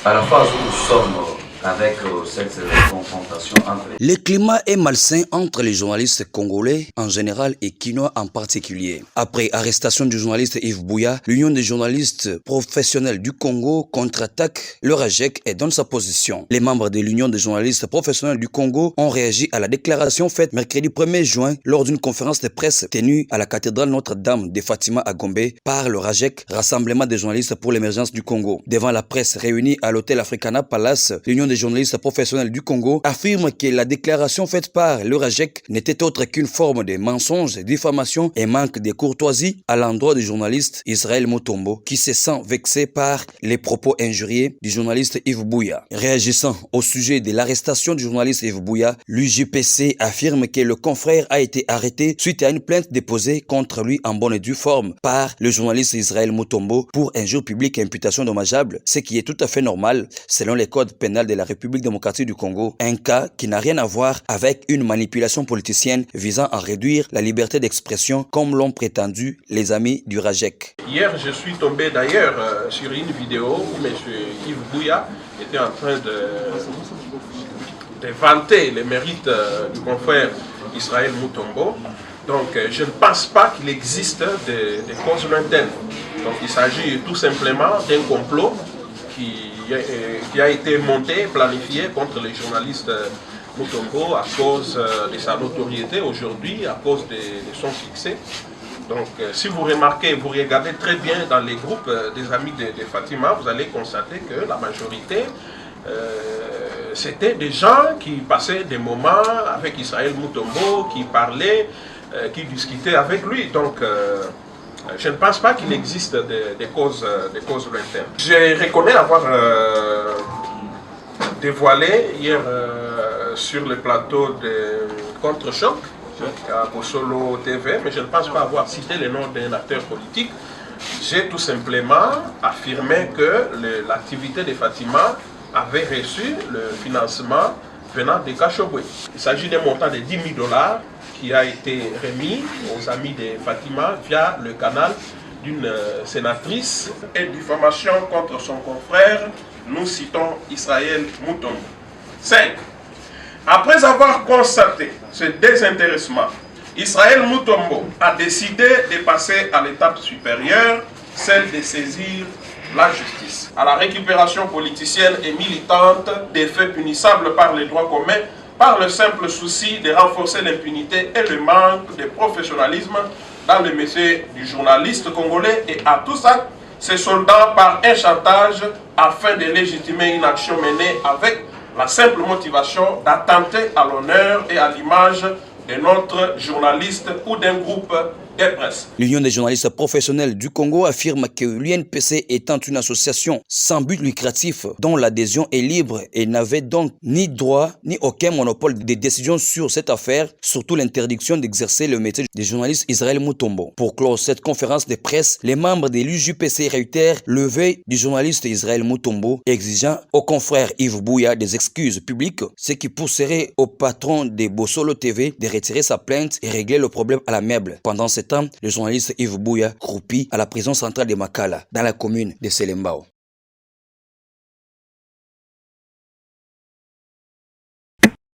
À la phase où nous sommes avec cette confrontation entre Le climat est malsain entre les journalistes congolais en général et quinois en particulier. Après arrestation du journaliste Yves Buya, l'Union des journalistes professionnels du Congo contre-attaque le RAJEC et donne sa position. Les membres de l'Union des journalistes professionnels du Congo ont réagi à la déclaration faite mercredi 1er juin lors d'une conférence de presse tenue à la cathédrale Notre-Dame de Fatima à Gombe par le RAJEC, Rassemblement des journalistes pour l'émergence du Congo. Devant la presse réunie à l'hôtel Africana Palace, l'Union des journalistes professionnels du Congo affirme que la déclaration faite par le RAJEC n'était autre qu'une forme de mensonge, diffamation et manque de courtoisie à l'endroit du journaliste Israël Mutombo qui se sent vexé par les propos injuriés du journaliste Yves Buya. Réagissant au sujet de l'arrestation du journaliste Yves Buya, l'UJPC affirme que le confrère a été arrêté suite à une plainte déposée contre lui en bonne et due forme par le journaliste Israël Mutombo pour injure publique et imputation dommageable, ce qui est tout à fait normal selon les codes pénals de la République démocratique du Congo, un cas qui n'a rien à voir avec une manipulation politicienne visant à réduire la liberté d'expression comme l'ont prétendu les amis du RAJEC. Hier, je suis tombé d'ailleurs sur une vidéo où M. Yves Buya était en train de vanter les mérites du confrère Israël Mutombo. Donc je ne pense pas qu'il existe des causes lointaines. Donc il s'agit tout simplement d'un complot qui a été monté, planifié contre les journalistes Mutombo à cause de sa notoriété aujourd'hui, à cause de son succès. Donc si vous remarquez, vous regardez très bien dans les groupes des amis de Fatima, vous allez constater que la majorité, c'était des gens qui passaient des moments avec Israël Mutombo, qui parlaient, qui discutaient avec lui. Donc je ne pense pas qu'il existe des causes lointaines. Je reconnais avoir dévoilé hier sur le plateau de Contre-Choc à Bossolo TV, mais je ne pense pas avoir cité le nom d'un acteur politique. J'ai tout simplement affirmé que l'activité de Fatima avait reçu le financement venant de Kachobwe. Il s'agit d'un montant de 10 000 $ qui a été remis aux amis de Fatima via le canal d'une sénatrice et diffamation contre son confrère. Nous citons Israël Mutombo. 5. Après avoir constaté ce désintéressement, Israël Mutombo a décidé de passer à l'étape supérieure, celle de saisir la justice, à la récupération politicienne et militante des faits punissables par les droits communs, par le simple souci de renforcer l'impunité et le manque de professionnalisme dans le métier du journaliste congolais, et à tout ça, se soldant par un chantage afin de légitimer une action menée avec la simple motivation d'attenter à l'honneur et à l'image de notre journaliste ou d'un groupe de presse. L'Union des journalistes professionnels du Congo affirme que l'UNPC étant une association sans but lucratif dont l'adhésion est libre et n'avait donc ni droit ni aucun monopole de décision sur cette affaire, surtout l'interdiction d'exercer le métier des journalistes Israël Mutombo. Pour clore cette conférence de presse, les membres de l'UJPC réitèrent le vœu du journaliste Israël Mutombo, exigeant au confrère Yves Buya des excuses publiques, ce qui pousserait au patron de Bossolo TV de retirer sa plainte et régler le problème à l'amiable. Pendant ce temps, le journaliste Yves Buya croupit à la prison centrale de Makala, dans la commune de Selembao.